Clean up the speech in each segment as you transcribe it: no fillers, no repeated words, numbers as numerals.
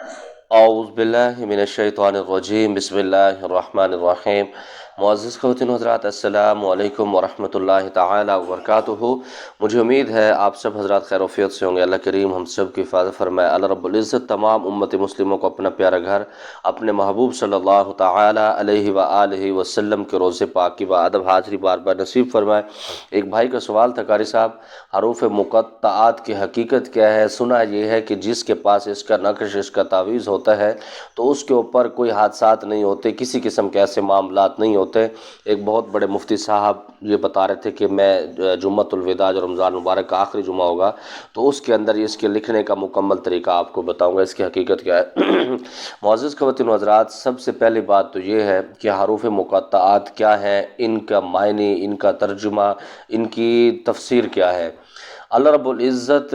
اعوذ باللہ من الشیطان الرجیم، بسم اللہ الرحمن الرحیم۔ معزز خواتین و حضرات، السلام علیکم ورحمۃ اللہ تعالی وبرکاتہ۔ مجھے امید ہے آپ سب حضرات خیر و عافیت سے ہوں گے۔ اللہ کریم ہم سب کی حفاظت فرمائے۔ اللہ رب العزت تمام امت مسلموں کو اپنا پیارا گھر، اپنے محبوب صلی اللہ تعالی علیہ وآلہ وسلم کے روضے پاک کی بادب حاضری بار بار نصیب فرمائے۔ ایک بھائی کا سوال تھا، قاری صاحب، حروف مقطعات کی حقیقت کیا ہے؟ سنا یہ ہے کہ جس کے پاس اس کا نقش، اس کا تعویذ ہوتا ہے تو اس کے اوپر کوئی حادثات نہیں ہوتے، کسی قسم کے ایسے معاملات نہیں ہوتے۔ ایک بہت بڑے مفتی صاحب یہ بتا رہے تھے کہ میں جمعۃ الوداع جو رمضان مبارک کا آخری جمعہ ہوگا تو اس کے اندر اس کے لکھنے کا مکمل طریقہ آپ کو بتاؤں گا، اس کی حقیقت کیا ہے۔ معزز خواتین و حضرات، سب سے پہلی بات تو یہ ہے کہ حروف مقطعات کیا ہیں، ان کا معنی، ان کا ترجمہ، ان کی تفسیر کیا ہے۔ اللہ رب العزت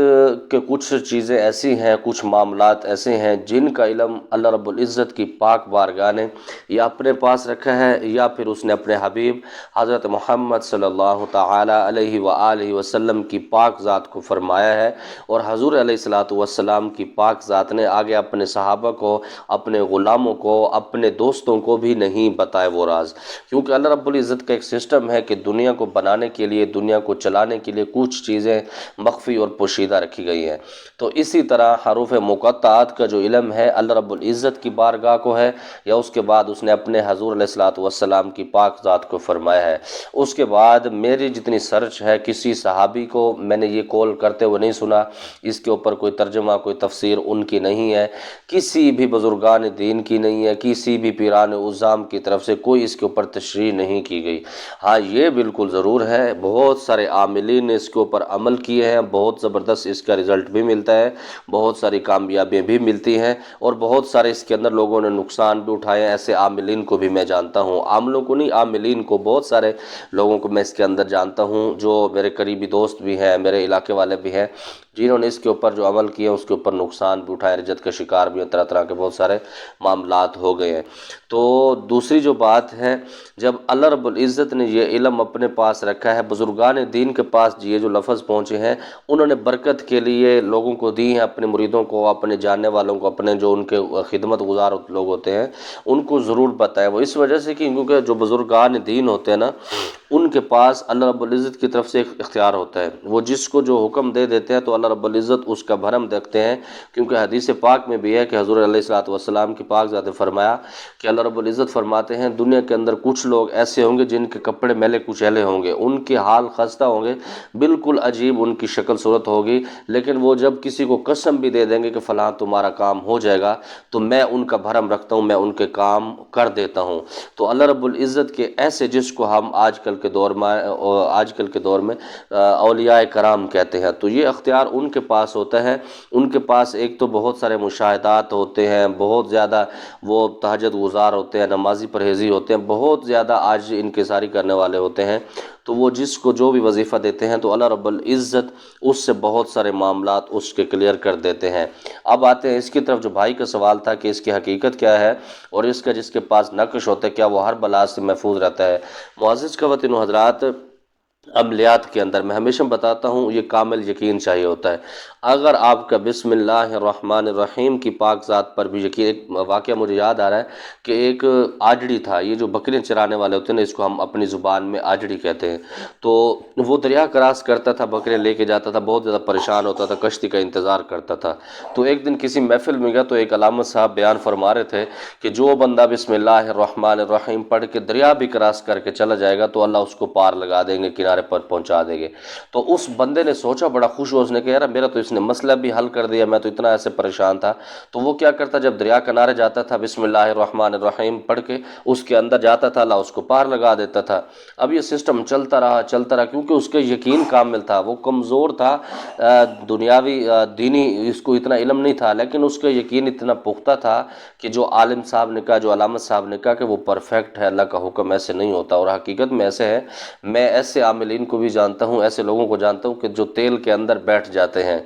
کے کچھ چیزیں ایسی ہیں، کچھ معاملات ایسے ہیں جن کا علم اللہ رب العزت کی پاک بارگاہ نے یا اپنے پاس رکھا ہے یا پھر اس نے اپنے حبیب حضرت محمد صلی اللہ تعالی علیہ وآلہ وسلم کی پاک ذات کو فرمایا ہے، اور حضور علیہ الصلاۃ والسلام کی پاک ذات نے آگے اپنے صحابہ کو، اپنے غلاموں کو، اپنے دوستوں کو بھی نہیں بتائے وہ راز، کیونکہ اللہ رب العزت کا ایک سسٹم ہے کہ دنیا کو بنانے کے لیے، دنیا کو چلانے کے لیے کچھ چیزیں مخفی اور پوشیدہ رکھی گئی ہیں۔ تو اسی طرح حروف مقطعات کا جو علم ہے اللہ رب العزت کی بارگاہ کو ہے، یا اس کے بعد اس نے اپنے حضور علیہ الصلاۃ والسلام کی پاک ذات کو فرمایا ہے۔ اس کے بعد میری جتنی سرچ ہے، کسی صحابی کو میں نے یہ کال کرتے ہوئے نہیں سنا، اس کے اوپر کوئی ترجمہ، کوئی تفسیر ان کی نہیں ہے، کسی بھی بزرگان دین کی نہیں ہے، کسی بھی پیران عظام کی طرف سے کوئی اس کے اوپر تشریح نہیں کی گئی۔ ہاں یہ بالکل ضرور ہے، بہت سارے عاملین نے اس کے اوپر عمل کیے ہیں، بہت زبردست اس کا رزلٹ بھی ملتا ہے، بہت ساری کامیابیاں بھی ملتی ہیں، اور بہت سارے اس کے اندر لوگوں نے نقصان بھی اٹھائے ہیں۔ ایسے عاملین کو بھی میں جانتا ہوں، عاملوں کو نہیں، عاملین کو، بہت سارے لوگوں کو میں اس کے اندر جانتا ہوں جو میرے قریبی دوست بھی ہیں، میرے علاقے والے بھی ہیں، جنہوں نے اس کے اوپر جو عمل کیا اس کے اوپر نقصان بھی اٹھائے، رجت کا شکار بھی ہیں، طرح طرح کے بہت سارے معاملات ہو گئے ہیں۔ تو دوسری جو بات ہے، جب اللہ رب العزت نے یہ علم اپنے پاس رکھا ہے، بزرگان دین کے پاس یہ جو لفظ پہنچے ہیں انہوں نے برکت کے لیے لوگوں کو دی ہیں، اپنے مریدوں کو، اپنے جاننے والوں کو، اپنے جو ان کے خدمت گزار لوگ ہوتے ہیں ان کو ضرور بتائیں۔ وہ اس وجہ سے کہ کیونکہ جو بزرگان دین ہوتے ہیں نا، ان کے پاس اللہ رب العزت کی طرف سے ایک اختیار ہوتا ہے، وہ جس کو جو حکم دے دیتے ہیں تو اللہ رب العزت اس کا بھرم دیکھتے ہیں، کیونکہ حدیث پاک میں بھی ہے کہ حضور علیہ الصلوۃ والسلام کی پاک ذات نے فرمایا کہ اللہ رب العزت فرماتے ہیں دنیا کے اندر کچھ لوگ ایسے ہوں گے جن کے کپڑے میلے کچیلے ہوں گے، ان کے حال خستہ ہوں گے، بالکل عجیب ان کی شکل صورت ہوگی، لیکن وہ جب کسی کو قسم بھی دے دیں گے کہ فلاں تمہارا کام ہو جائے گا تو میں ان کا بھرم رکھتا ہوں، میں ان کے کام کر دیتا ہوں۔ تو اللہ رب العزت کے ایسے جس کو ہم آج کل کے دور میں اولیاء کرام کہتے ہیں، تو یہ اختیار ان کے پاس ہوتا ہے۔ ان کے پاس ایک تو بہت سارے مشاہدات ہوتے ہیں، بہت زیادہ وہ تہجد گزار ہوتے ہیں، نمازی پرہیزی ہوتے ہیں، بہت زیادہ عاجز انکساری کرنے والے ہوتے ہیں، تو وہ جس کو جو بھی وظیفہ دیتے ہیں تو اللہ رب العزت اس سے بہت سارے معاملات اس کے کلیئر کر دیتے ہیں۔ اب آتے ہیں اس کی طرف، جو بھائی کا سوال تھا کہ اس کی حقیقت کیا ہے، اور اس کا جس کے پاس نقش ہوتا ہے کیا وہ ہر بلا سے محفوظ رہتا ہے؟ معزز خواتین و حضرات، عملیات کے اندر میں ہمیشہ بتاتا ہوں یہ کامل یقین چاہیے ہوتا ہے۔ اگر آپ کا بسم اللہ الرحمن الرحیم کی پاک ذات پر بھی یقین، ایک واقعہ مجھے یاد آ رہا ہے کہ ایک آجڑی تھا، یہ جو بکریاں چرانے والے ہوتے ہیں نا، اس کو ہم اپنی زبان میں آجڑی کہتے ہیں، تو وہ دریا کراس کرتا تھا، بکریاں لے کے جاتا تھا، بہت زیادہ پریشان ہوتا تھا، کشتی کا انتظار کرتا تھا۔ تو ایک دن کسی محفل میں گیا تو ایک علامت صاحب بیان فرما رہے تھے کہ جو بندہ بسم اللہ الرحمن الرحیم پڑھ کے دریا بھی کراس کر کے چلا جائے گا تو اللہ اس کو پار لگا دیں گے، کنارے پر پہنچا دیں گے۔ تو اس بندے نے سوچا، بڑا خوش ہوا، اس نے کہا یار میرا تو اس نے مسئلہ بھی حل کر دیا، میں تو اتنا ایسے پریشان تھا۔ تو وہ کیا کرتا، جب دریا کنارے جاتا تھا بسم اللہ الرحمن الرحیم پڑھ کے اس کے اندر جاتا تھا، اللہ اس کو پار لگا دیتا تھا۔ اب یہ سسٹم چلتا رہا کیونکہ اس کا یقین کامل تھا، وہ کمزور تھا، دنیاوی دینی اس کو اتنا علم نہیں تھا، لیکن اس کا یقین اتنا پختہ تھا کہ جو عالم صاحب نے کہا، جو علامت صاحب نے کہا کہ وہ پرفیکٹ ہے، اللہ کا حکم ایسے نہیں ہوتا، اور حقیقت میں ایسے ہے۔ میں ایسے عامل عاملین کو بھی جانتا ہوں، ایسے لوگوں کو جانتا ہوں کہ جو تیل کے اندر بیٹھ جاتے ہیں۔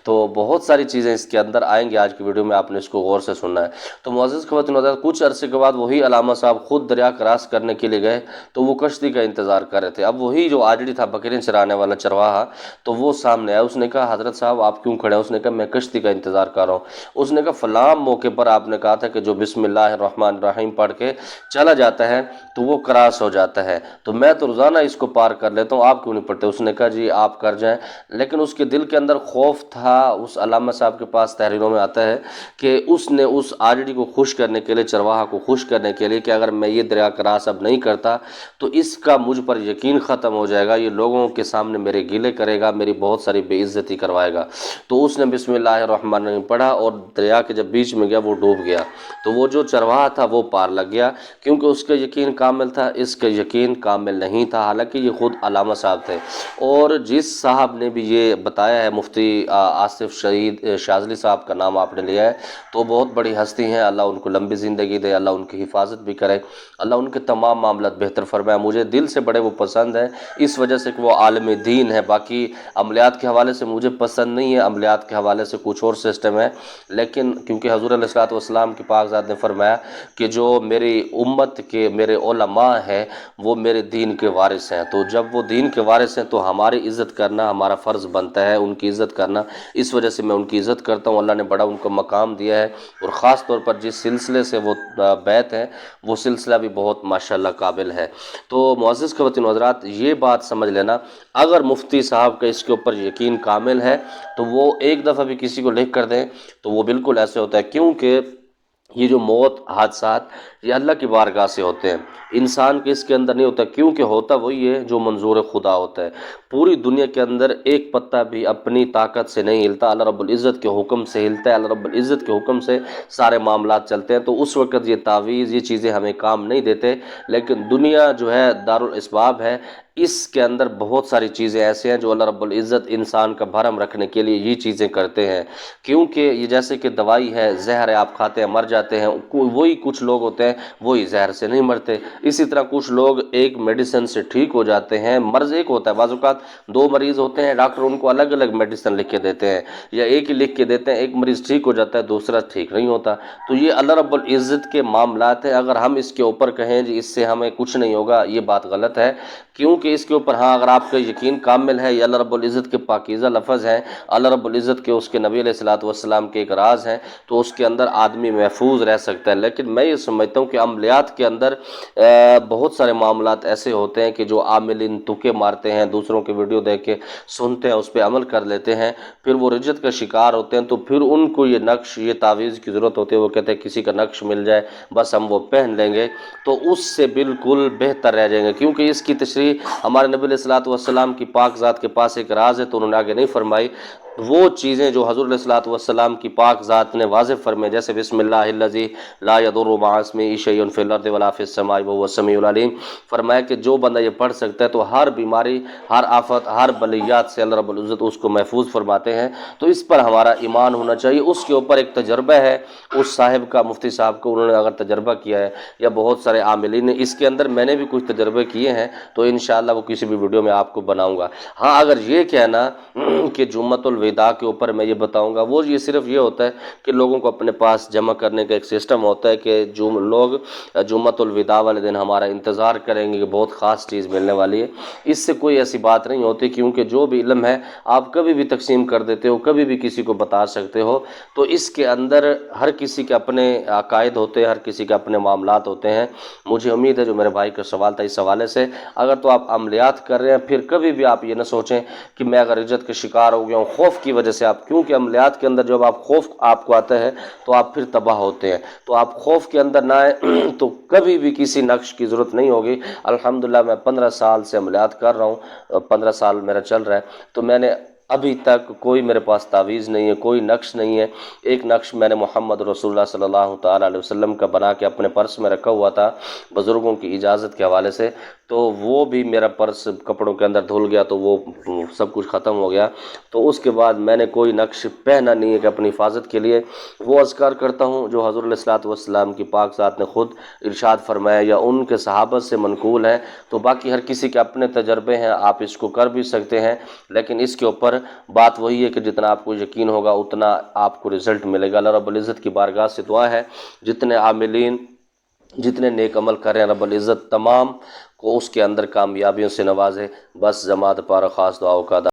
تو بہت ساری چیزیں اس کے اندر آئیں گی آج کی ویڈیو میں، آپ نے اس کو غور سے سننا ہے۔ تو معزز خواتین و حضرات، کچھ عرصے کے بعد وہی علامہ صاحب خود دریا کراس کرنے کے لیے گئے تو وہ کشتی کا انتظار کر رہے تھے۔ اب وہی جو آجڑی تھا بکریں چرانے والا چرواہا، تو وہ سامنے آیا، اس نے کہا حضرت صاحب آپ کیوں کھڑے ہیں؟ اس نے کہا میں کشتی کا انتظار کر رہا ہوں۔ اس نے کہا فلاں موقع پر آپ نے کہا تھا کہ جو بسم اللہ الرحمن الرحیم پڑھ کے چلا جاتا ہے تو وہ کراس ہو جاتا ہے، تو میں تو روزانہ اس کو پار کر لیتا ہوں، آپ کیوں نہیں پڑھتے؟ اس نے کہا جی آپ کر جائیں، لیکن اس کے دل کے اندر خوف تھا۔ اس علامہ صاحب کے پاس تحریروں میں آتا ہے کہ اس نے اس آجڑی کو خوش کرنے کے لیے، چرواہا کو خوش کرنے کے لیے، کہ اگر میں یہ دریا کراس اب نہیں کرتا تو اس کا مجھ پر یقین ختم ہو جائے گا، یہ لوگوں کے سامنے میرے گلے کرے گا، میری بہت ساری بے عزتی کروائے گا۔ تو اس نے بسم اللہ الرحمن الرحیم پڑھا اور دریا کے جب بیچ میں گیا وہ ڈوب گیا۔ تو وہ جو چرواہا تھا وہ پار لگ گیا، کیونکہ اس کا یقین کامل تھا، اس کا یقین کامل نہیں تھا، حالانکہ یہ خود علامہ صاحب تھے۔ اور جس صاحب نے بھی یہ بتایا ہے، مفتی آصف شہید شاذلی صاحب کا نام آپ نے لیا ہے، تو بہت بڑی ہستی ہیں، اللہ ان کو لمبی زندگی دے، اللہ ان کی حفاظت بھی کرے، اللہ ان کے تمام معاملات بہتر فرمائے۔ مجھے دل سے بڑے وہ پسند ہیں اس وجہ سے کہ وہ عالم دین ہے۔ باقی عملیات کے حوالے سے مجھے پسند نہیں ہے، عملیات کے حوالے سے کچھ اور سسٹم ہے، لیکن کیونکہ حضور علیہ الصلوۃ والسلام کی پاک ذات نے فرمایا کہ جو میری امت کے میرے علماء ہیں وہ میرے دین کے وارث ہیں، تو جب وہ دین کے وارث ہیں تو ہماری عزت کرنا ہمارا فرض بنتا ہے، ان کی عزت کرنا، اس وجہ سے میں ان کی عزت کرتا ہوں۔ اللہ نے بڑا ان کو مقام دیا ہے، اور خاص طور پر جس سلسلے سے وہ بیعت ہے وہ سلسلہ بھی بہت ماشاءاللہ قابل ہے۔ تو معزز خواتین و حضرات، یہ بات سمجھ لینا، اگر مفتی صاحب کا اس کے اوپر یقین کامل ہے تو وہ ایک دفعہ بھی کسی کو لکھ کر دیں تو وہ بالکل ایسے ہوتا ہے، کیونکہ یہ جو موت حادثات یہ اللہ کی بارگاہ سے ہوتے ہیں، انسان کے اس کے اندر نہیں ہوتا، کیونکہ ہوتا وہی ہے جو منظور خدا ہوتا ہے۔ پوری دنیا کے اندر ایک پتہ بھی اپنی طاقت سے نہیں ہلتا، اللہ رب العزت کے حکم سے ہلتا ہے، اللہ رب العزت کے حکم سے سارے معاملات چلتے ہیں۔ تو اس وقت یہ تعویذ، یہ چیزیں ہمیں کام نہیں دیتے، لیکن دنیا جو ہے دارالاسباب ہے، اس کے اندر بہت ساری چیزیں ایسے ہیں جو اللہ رب العزت انسان کا بھرم رکھنے کے لیے یہ چیزیں کرتے ہیں، کیونکہ یہ جیسے کہ دوائی ہے، زہر ہے، آپ کھاتے ہیں مر جاتے ہیں، وہی کچھ لوگ ہوتے ہیں وہی زہر سے نہیں مرتے۔ اسی طرح کچھ لوگ ایک میڈیسن سے ٹھیک ہو جاتے ہیں، مرض ایک ہوتا ہے، بعض اوقات دو مریض ہوتے ہیں، ڈاکٹر ان کو الگ الگ میڈیسن لکھ کے دیتے ہیں، یا ایک ہی لکھ کے دیتے ہیں، ایک مریض ٹھیک ہو جاتا ہے دوسرا ٹھیک نہیں ہوتا۔ تو یہ اللہ رب العزت کے معاملات ہیں، اگر ہم اس کے اوپر کہیں جی اس سے ہمیں کچھ نہیں ہوگا، یہ بات غلط ہے، کیونکہ اس کے اوپر ہاں اگر آپ کا یقین کامل ہے، یہ اللہ رب العزت کے پاکیزہ لفظ ہیں، اللہ رب العزت کے اس کے نبی علیہ الصلوۃ والسلام کے ایک راز ہیں، تو اس کے اندر آدمی محفوظ رہ سکتا ہے۔ لیکن میں یہ سمجھتا ہوں کہ عملیات کے اندر بہت سارے معاملات ایسے ہوتے ہیں کہ جو عاملین تکے مارتے ہیں، دوسروں کے ویڈیو دیکھ کے سنتے ہیں، اس پہ عمل کر لیتے ہیں، پھر وہ رجت کا شکار ہوتے ہیں، تو پھر ان کو یہ نقش، یہ تعویذ کی ضرورت ہوتی ہے، وہ کہتے ہیں کسی کا نقش مل جائے بس ہم وہ پہن لیں گے، تو اس سے بالکل بہتر رہ جائیں گے، کیونکہ اس کی تشریح ہمارے نبی علیہ الصلوۃ والسلام کی پاک ذات کے پاس ایک راز ہے، تو انہوں نے آگے نہیں فرمائی۔ وہ چیزیں جو حضور علیہ الصلوۃ والسلام کی پاک ذات نے واضح فرمائے، جیسے بسم اللہ الذی لا یضر مع اسمہ شیء فی الارض ولا فی السماء وهو السمیع العلیم، فرمایا کہ جو بندہ یہ پڑھ سکتا ہے تو ہر بیماری، ہر آفت، ہر بلیات سے اللہ رب العزت اس کو محفوظ فرماتے ہیں۔ تو اس پر ہمارا ایمان ہونا چاہیے۔ اس کے اوپر ایک تجربہ ہے اس صاحب کا، مفتی صاحب کو، انہوں نے اگر تجربہ کیا ہے، یا بہت سارے عاملین نے، اس کے اندر میں نے بھی کچھ تجربے کیے ہیں، تو انشاءاللہ وہ کسی بھی ویڈیو میں آپ کو بناؤں گا۔ ہاں اگر یہ کہنا کہ جمعۃ الوداع کے اوپر میں یہ بتاؤں گا، وہ یہ صرف یہ ہوتا ہے کہ لوگوں کو اپنے پاس جمع کرنے کا ایک سسٹم ہوتا ہے کہ لوگ جمعۃ الوداع والے دن ہمارا انتظار کریں گے کہ بہت خاص چیز ملنے والی ہے۔ اس سے کوئی ایسی بات نہیں ہوتی، کیونکہ جو بھی علم ہے آپ کبھی بھی تقسیم کر دیتے ہو، کبھی بھی کسی کو بتا سکتے ہو، تو اس کے اندر ہر کسی کے اپنے عقائد ہوتے ہیں، ہر کسی کے اپنے معاملات ہوتے ہیں۔ مجھے امید ہے جو میرے بھائی کا سوال تھا اس حوالے سے، اگر تو آپ عملیات کر رہے ہیں، پھر کبھی بھی آپ یہ نہ سوچیں کہ میں اگر رجت کے شکار ہو گیا ہوں، خوف کی وجہ سے آپ، کیونکہ عملیات کے اندر جب آپ خوف آپ کو آتا ہے تو آپ پھر تباہ ہوتے ہیں، تو آپ خوف کے اندر نہ آئیں تو کبھی بھی کسی نقش کی ضرورت نہیں ہوگی۔ الحمدللہ میں 15 سال سے عملیات کر رہا ہوں، 15 سال میرا چل رہا ہے، تو میں نے ابھی تک کوئی میرے پاس تعویذ نہیں ہے، کوئی نقش نہیں ہے۔ ایک نقش میں نے محمد رسول اللہ صلی اللہ تعالیٰ علیہ وسلم کا بنا کے اپنے پرس میں رکھا ہوا تھا بزرگوں کی اجازت کے حوالے سے، تو وہ بھی میرا پرس کپڑوں کے اندر دھل گیا، تو وہ سب کچھ ختم ہو گیا۔ تو اس کے بعد میں نے کوئی نقش پہنا نہیں ہے کہ اپنی حفاظت کے لیے وہ اذکار کرتا ہوں جو حضور علیہ الصلوۃ والسلام کی پاک ذات نے خود ارشاد فرمایا یا ان کے صحابہ سے منقول ہے۔ تو باقی ہر کسی کے اپنے تجربے ہیں، آپ اس کو کر بھی سکتے ہیں، لیکن اس کے اوپر بات وہی ہے کہ جتنا آپ کو یقین ہوگا اتنا آپ کو رزلٹ ملے گا۔ اللہ رب العزت کی بارگاہ سے دعا ہے جتنے عاملین، جتنے نیک عمل کر رہے ہیں، رب العزت تمام کو اس کے اندر کامیابیوں سے نوازے۔ بس جماعت پارا خاص دعاؤں کا